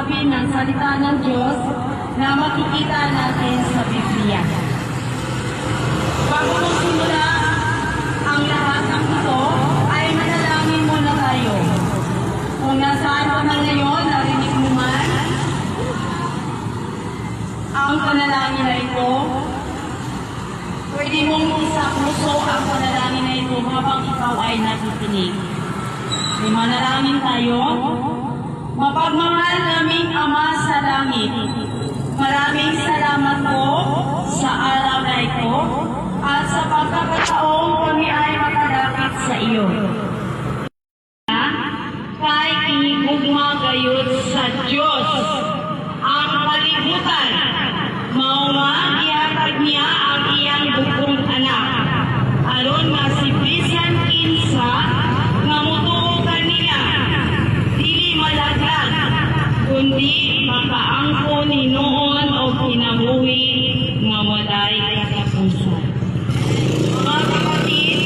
sabi ng salita ng Diyos na makikita natin sa Biblia. Bago magsimula ang lahat ng ito, ay manalangin muna tayo. Kung nasaan ka man ngayon, narinig mo man ang panalangin na ito, pwede mong isa-puso ang panalangin na ito habang ikaw ay nakikinig. May manalangin tayo. Mapagmahal naming Ama sa langit, maraming salamat po sa araw na ito at sa pagkakataong kami ay makalapit sa iyo. Kay ihigugma gayud sa Diyos ang kalibutan, mauwa ihatag niya ang iyang bugong anak, aron masiblisan kinsa nga mutuokan niya, dili malaglag, kundi makaangko ni noon o kinabuhi nga walay katapusan. Mga kapatid,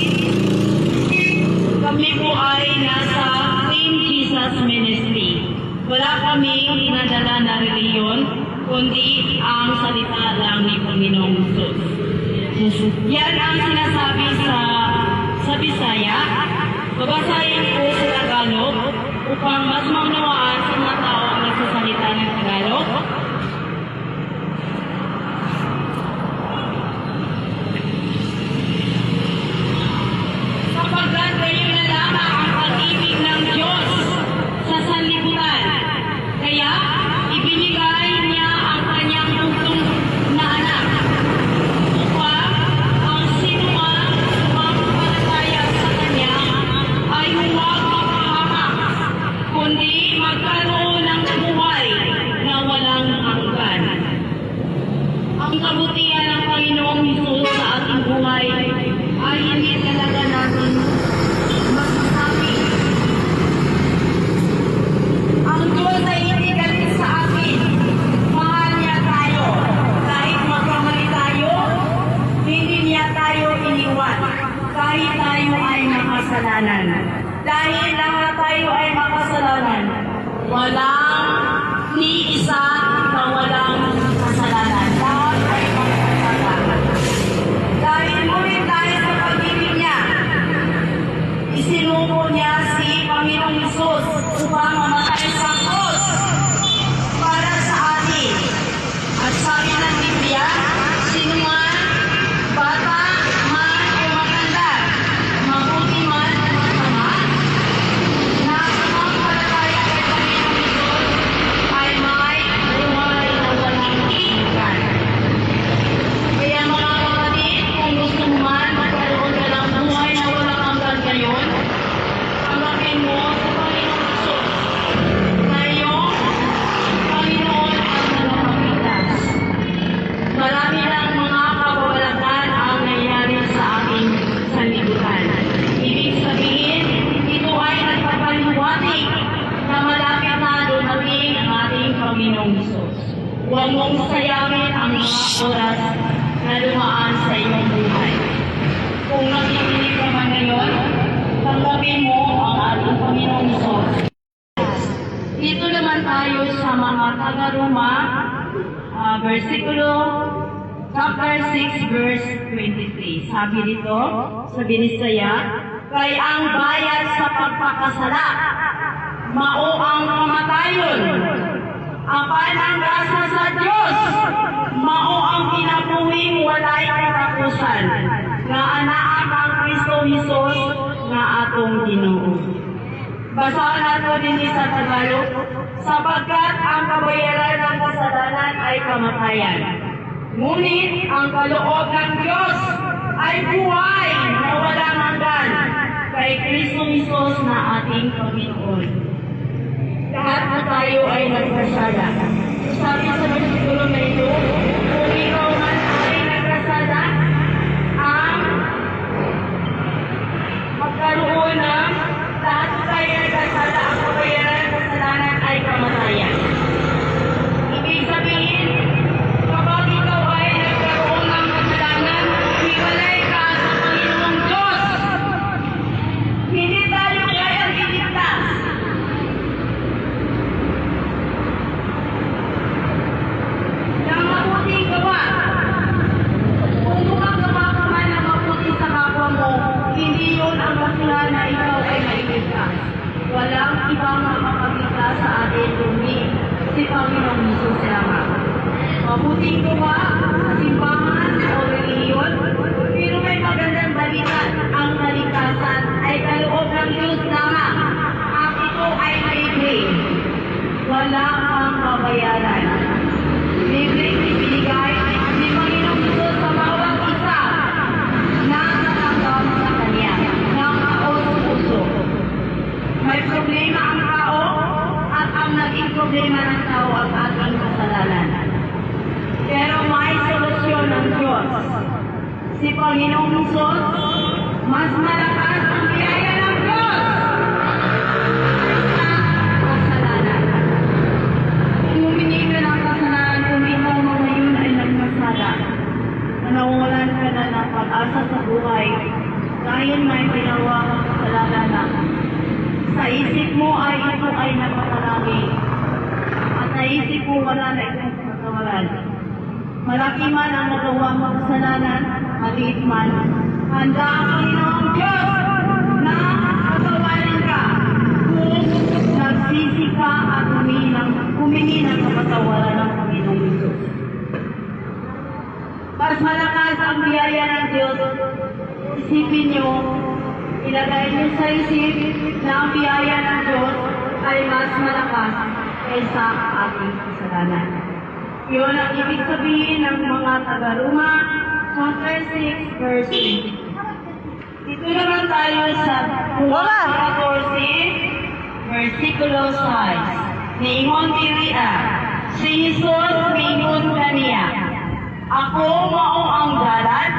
kami po ay nasa Team Jesus Ministry. Wala kaming pinadala na reliyon, kundi ang salita lang ni Panginoong Jesus. Yan ang sinasabi sa Bisaya. Babasahin ko sa Tagalog upang mas maunawaan sa mga tao ang nagsasalita ng Tagalog. Sapagkat kayo na lamang ang pag-ibig ng Diyos sa sanlibutan. Kaya, ibinigay niya ang kanyang bugtong na anak upang ang sinumang sumampalataya sa kanya ay huwag mapahamak, kundi magkaroon ng buhay na walang hanggan. Ang kabutihan ng Panginoong Hesus sa ating buhay ay hindi talaga natin masasabi. Ang Diyos ay hindi galit sa atin. Mahal niya tayo. Kahit magkamali tayo, hindi niya tayo iniwan. Kahit tayo ay makasalanan. Dahil lahat tayo ay makasalanan, walang ni isa na walang kasalanan. Lahat ay makasalanan. Dahil ngunit dahil sa pag-ibig niya, isinuko niya si Panginoong Hesus upang mamatay sa krus para sa atin. At sabi ng Biblia, sino man, bata, man o matanda, mabuti man o masama, na sumampalataya kay Panginoong Hesus ay may buhay na walang hanggan. Kaya mga kapatid, kung gusto mo man magkaroon ka ng buhay na walang hanggan ngayon, tanggapin mo sa Panginoong Hesus na iyong Panginoon ang nagpapagligtas. Marami ng mga kababalagan ang nangyari sa aking sanlibutan. Ibig sabihin, ito ay nagpapaliwanag na malapit na dumating ang ating Panginoong Hesus. Huwag mong sayangin ang mga oras na dumaan sa iyong buhay. Kung nakikinig ka man ngayon, tanggapin mo ang ating Panginoong Hesus. Dito naman tayo sa mga taga-Roma, chapter 6, verse 23. Sabi dito, sa Binisaya, kay ang bayad sa pagpakasala, mao ang kamatayon. Apan ang grasya sa Diyos, mao ang kinabuhing walay katapusan, nga anak ang Kristo Hesus nga atong Ginoo. Basahan nato din sa Tagalog, sapagkat ang kabayaran ng kasalanan ay kamatayan. Ngunit ang kaloob ng Diyos ay buhay na walang hanggan kay Kristo Hesus na ating Panginoon. Lahat na tayo ay nagkasala. Sabi sa versikulo na ito, kung ikaw man ay nagkasala, ang magkaroon ng lahat tayo nagkasala, ang kabayaran ng kasalanan ay kamatayan. Ibig sabihin, kapag ikaw ay nagkaroon ng kasalanan, hiwalay ka sa Panginoong Diyos. Hindi tayo kayang iligtas. Dito ba sa simbahan o reliyon? Pero may magandang balita, ang kalikasan ay kaloob ng Diyos lamang. At ito ay libre. Wala kang babayaran. Libre ibinigay ni Panginoong Diyos sa bawat isa na natanggap sa Kanya ng kaos-puso. May problema ang tao at ang naging problema ng tao ang ating kasalanan. Pero may solusyon ng Diyos. Si Panginoong Diyos, mas malakas ang biyaya ng Diyos sa kasalanan. Humingi ka ng kasalanan kung ikaw ngayon ay nagkasala. Nawawalan ka na ng pag-asa sa buhay dahil may ginawa kang kasalanan na sa isip mo ay ito ay napakarami at sa isip mo wala na itong pagkawalan. Malaki man ang nagawa mo kasalanan, maliit man, handa ang Panginoong Diyos na patawarin ka kung nagsisi ka at humingi ng kapatawaran ng Panginoong Diyos. Mas malakas ang biyaya ng Diyos. Isipin niyo, ilagay niyo sa isip na ang biyaya ng Diyos ay mas malakas kaysa ating kasalanan. Yun ang ibig sabihin ng mga taga-Roma, chapter 6, verse 8. Dito naman tayo sa Roma 14, versikulo 6. Niingon diriya, si Jesus mingon kaniya, ako mao ang dalan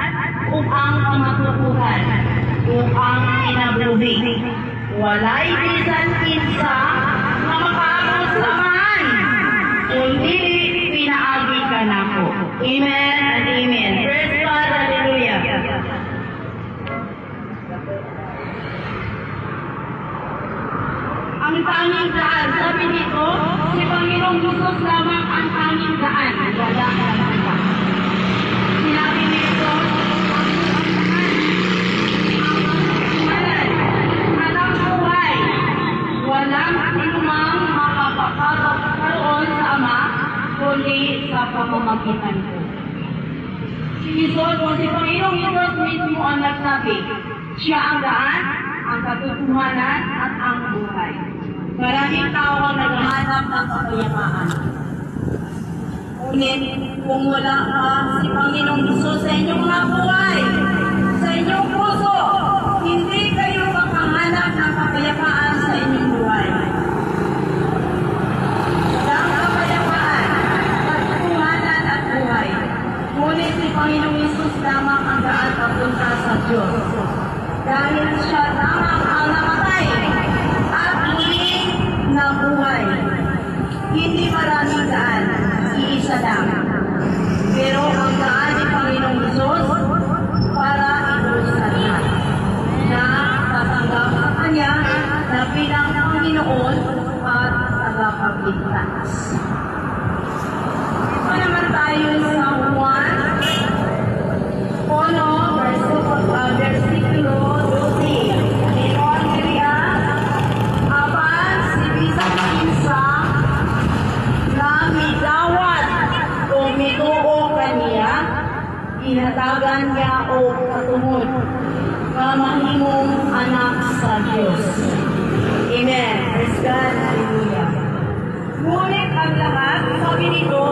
ug ang kamatukuhan ug ang kinabuhi. Walay bisan kinsa nga makaabot sa man kung dili pinaagi ka nako. Amen and amen. Praise God, hallelujah. Ang tanging daan, sabi nito, si Panginoong Jesus lamang ang tanging daan. Wala ka lang. Sinabi nito, walang sinumang makapagkaroon sa Ama kundi sa pamamagitan ko. Si Jesus o si Panginoong Jesus mismo ang nagsabi, siya ang daan, ang katotohanan at ang buhay. Maraming tao ang naghahanap ng kapayapaan. Ngunit kung wala ka si Panginoong Jesus sa inyong mga buhay, sa inyong puso, hindi kayo makahanap ng kapayapaan sa inyong buhay. Walang kapayapaan, katotohanan at buhay. Ngunit si Panginoong Jesus lamang ang daan papunta sa Diyos. Dahil siya lamang ang namatay at muli na buhay. Hindi maraming daan, iisa lang. Pero ang daan ni Panginoong Jesus para ito sa lahat na tatanggap sa Kanya na bilang Panginoon at tagapagligtas. Ito naman tayo sa Juan 1, versikulo 12. Ninon kaya, apan si bisang kinsa na midawat o mituo kaniya, inatagan niya o katungod na mahimong anak sa Diyos. Amen. Praise God. Hallelujah. Ngunit ang lahat, sabi nito,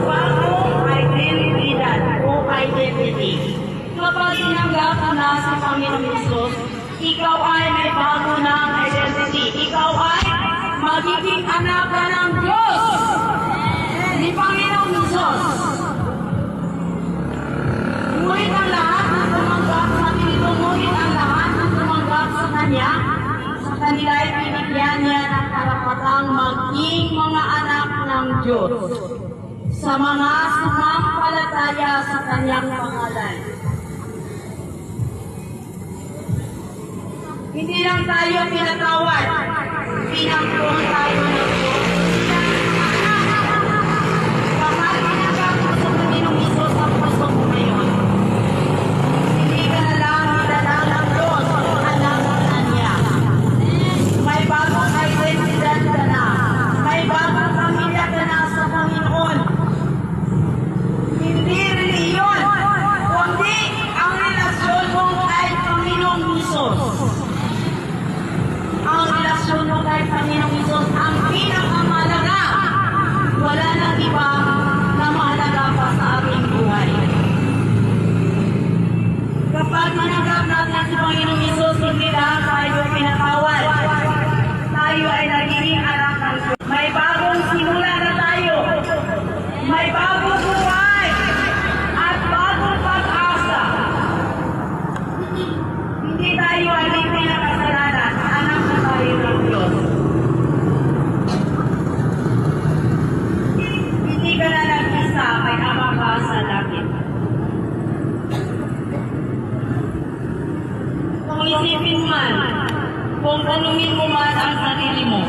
bagong identidad o identity. Kapag tinanggap na sa Panginoong Jesus, ikaw ay may bago ng identity. Ikaw ay magiging anak ka ng Diyos ni Panginoong Jesus. Ngunit ang lahat ng tumanggap sa Panginoon, ngunit ang lahat ng tumanggap sa Kanya, sa kanila ay binigyan niya ng karapatang maging mga anak ng Diyos sa mga sumampalataya sa Kanyang pangalan. Hindi lang tayo pinatawad, pinangkuhan tayo ng Diyos. Kapag pinagkak mo sa Panginoong Isus ang puso mo ngayon, hindi ka na lang nilalang ng Diyos, anak na niya. May bagong identidad ka na, may bagong pamilya ka na sa Panginoon. Isus. Ang relasyon mo kay Panginoong Isus ang pinakamahalaga. Wala nang iba na mahalaga pa sa ating buhay. Kapag mananggap natin si Panginoong Isus, hindi lang tayo pinatawad. Tayo ay nagiging anak ng Diyos. May bagong simula na tayo. May bagong buhay at bagong pag-asa. Hindi tayo ay pinakasalanan. Anak na tayo ng Diyos. Hindi ka na nag-isa, may ama ka sa langit. Kung isipin man, kung tanungin mo man ang sarili mo,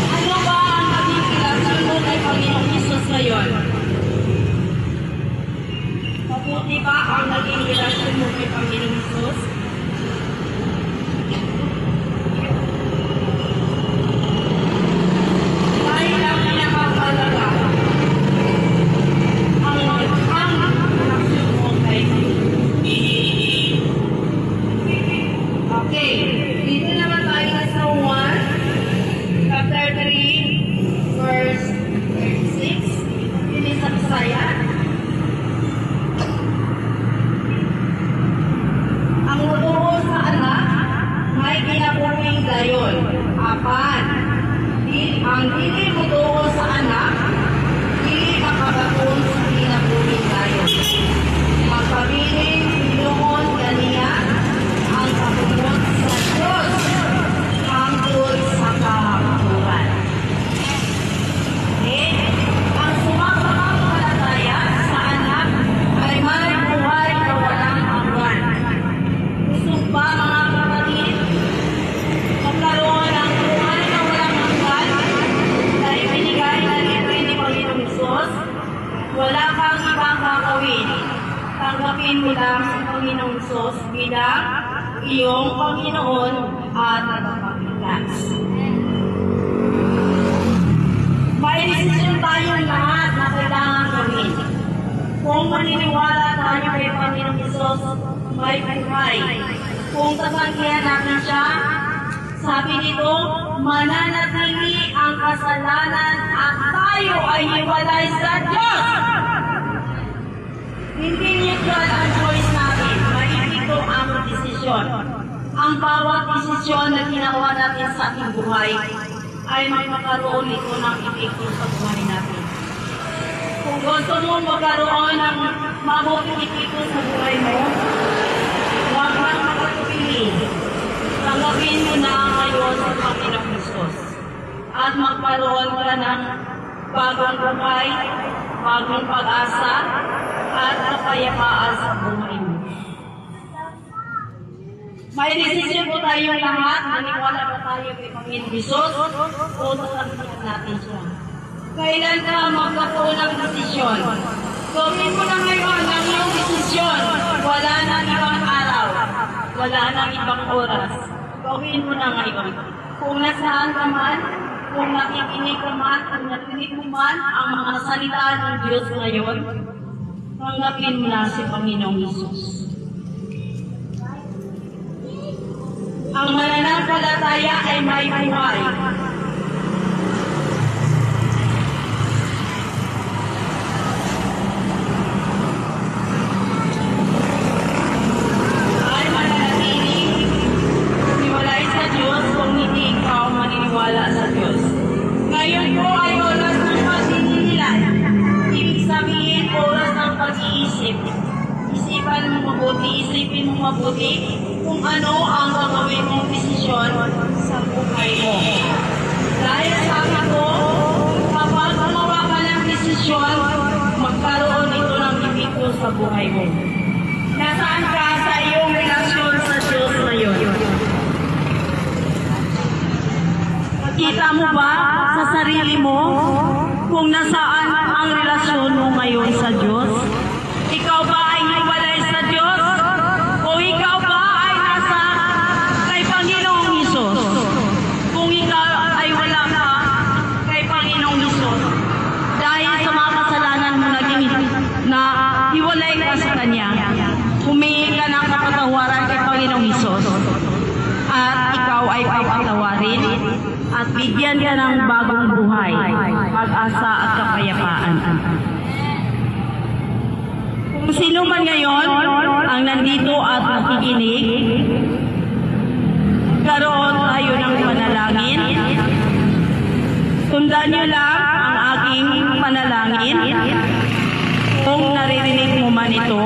ano ba ang naging relasyon mo kay Panginoong Isus ngayon? Mabuti ba ang naging relasyon mo kay Panginoong Isus? Dahil ang pinakahalaga ang relasyon mo kay Okay, dito naman tayo sa 1, chapter 3, verse 36. Yun is sa Bisaya. Ang mutuo sa anak, may kinabuhing dayon. Apan, ang dili mutuo sa anak, dili makabaton sa kinabuhing dayon. Magpabiling Pinoon kaniya ang kabunot sa Diyos hangtod sa kahapturan. Okay? Ang sumasampalataya sa anak ay may buhay na walang hanggan. Gusto ba mga kapatid magkaroon ng buhay na walang hanggan na ibinigay na libre ni Panginoong Isus? Wala kang ibang gagawin. Tanggapin mo lang si Panginoong Isus bilang iyong Panginoon at tagapagligtas. May desisyon tayong lahat na kailangan gawin. Kung maniniwala tayo kay Panginoong Isus, may buhay. Kung tatanggihan natin siya, sabi nito, mananatili ang kasalanan at tayo ay hiwalay sa Diyos. Hindi neutral ang choice natin. Maipito ang desisyon. Ang bawat desisyon na ginawa natin sa ating buhay ay may makaroon ito ng epekto sa buhay natin. Kung gusto mo magkaroon ng mabuting epekto sa buhay mo, huwag kang makatupili. Tanggapin mo na ngayon sa Panginoong Isus at magkaroon ka ng bagong buhay, bagong pag-asa, at kapayapaan sa buhay mo. May desisyon po tayong lahat, naniwala ba tayo kay Panginoong Isus o tatanggihan natin siya? Kailan ka magkaroon ng desisyon? Gawin mo na ngayon ang iyong desisyon. Wala nang ibang araw, wala nang ibang oras. Gawin mo na ngayon. Kung nasaan ka man, kung nakikinig ka man, kung narinig mo man ang mga salita ng Diyos ngayon, tanggapin mo na si Panginoong Isus. Ang mananampalataya ay may buhay. Ay mananatiling hiwalay sa Diyos kung hindi ikaw maniniwala sa Diyos. Ngayon po ay oras ng pagninilay. Ibig sabihin, oras ng pag-iisip. Isipan mo mabuti, isipin mo mabuti kung ano ang gagawin mong desisyon sa buhay mo. Dahil sabi ko, kapag gumawa ka ng desisyon, magkaroon ito ng epekto sa buhay mo. Nasaan ka sa iyong relasyon sa Diyos ngayon? Nakita mo ba sa sarili mo kung nasaan ang relasyon mo ngayon sa Diyos? Ikaw ba ay hiwalay sa Diyos? O ikaw ba ay nasa kay Panginoong Isus? Kung ikaw ay wala pa kay Panginoong Isus, dahil sa mga kasalanan mo naging at bigyan ka ng bagong buhay, pag-asa at kapayapaan. Kung sino man ngayon ang nandito at nakikinig, karoon tayo ng panalangin. Sundan niyo lang ang aking panalangin kung naririnig mo man ito,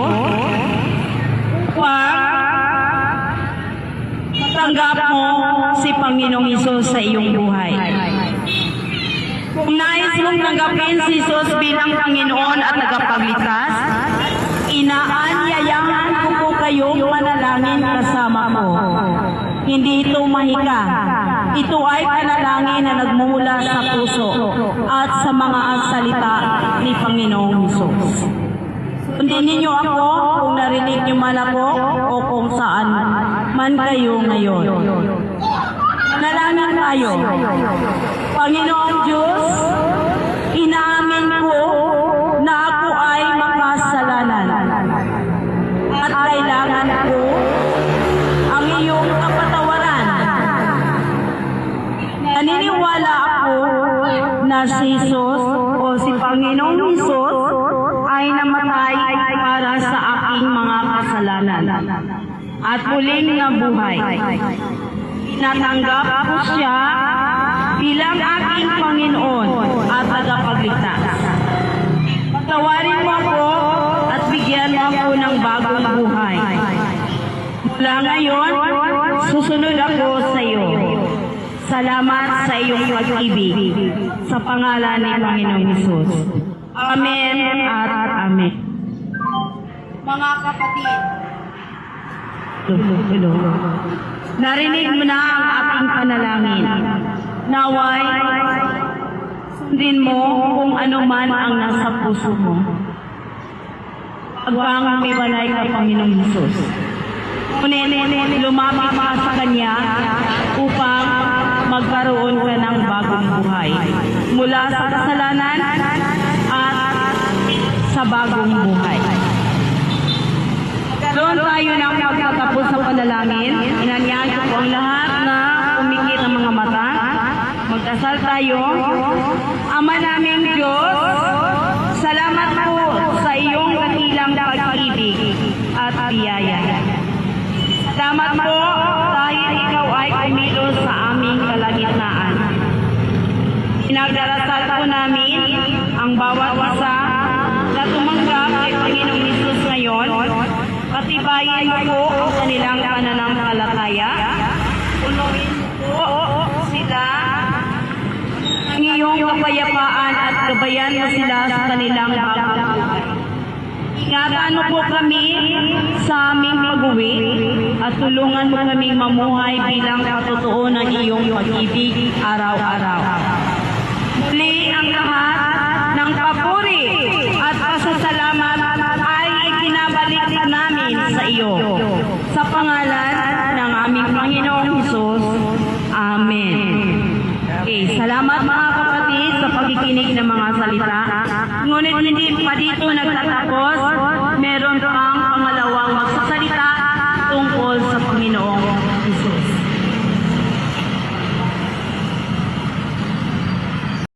upang tanggap mo si Panginoong Hesus sa iyong buhay. Kung nais mong tanggapin si Hesus bilang Panginoon at tagapagligtas, inaanyayahan ko po kayong manalangin kasama ko. Hindi ito mahika. Ito ay panalangin na nagmumula sa puso at sa mga salita ni Panginoong Hesus. Sundin ninyo ako kung narinig niyo man ako o kung saan man kayo ngayon. Manalangin tayo. Panginoong Diyos, inaamin ko na ako ay makasalanan at kailangan ko ang iyong kapatawaran. Naniniwala ako na si Hesus o si Panginoong Hesus ay namatay para sa aking mga kasalanan at muling nabuhay. Natanggap ko siya bilang aking Panginoon at tagapagligtas. Patawarin mo ako at bigyan mo ako ng bagong buhay. Mula ngayon, susunod ako sa iyo. Salamat sa iyong pag-ibig. Sa pangalan ni Panginoong Hesus. Amen at amen. Mga kapatid, narinig mo na ang aking panalangin. Naway, sundin mo kung ano man ang nasa puso mo. Hanggang may balay ka, Panginoong Hesus. Ngunit lumapit ka sa Kanya upang magkaroon ka ng bagong buhay. Mula sa kasalanan at sa bagong buhay. Doon tayo ng pagkatapos sa panalangin. Inanyahan ko po ang lahat na umikit ng mga mata. Magdasal tayo. Ama naming Diyos, salamat po sa iyong dakilang pag-ibig at biyaya. Salamat po dahil ikaw ay kumilos sa aming kalagitnaan. Pinagdarasal po namin ang bawat isa na tumanggap kay Panginoong Hesus ngayon. Patibayin mo po ang kanilang pananampalataya. Punuin po sila ng iyong kapayapaan at gabayan mo sila sa kanilang bagong buhay. Ingatan mo po kami sa aming pag-uwi at tulungan mo kaming mamuhay bilang katotoo ng iyong pag-ibig araw-araw. Muli ang lahat ng papuri at pasasalamat ay ikinabalik namin sa iyo. Sa pangalan ng aming Panginoong Hesus. Amen. Okay, salamat mga kapatid sa pagkikinig ng mga salita. Ngunit hindi pa dito nagtatapos. Meron pa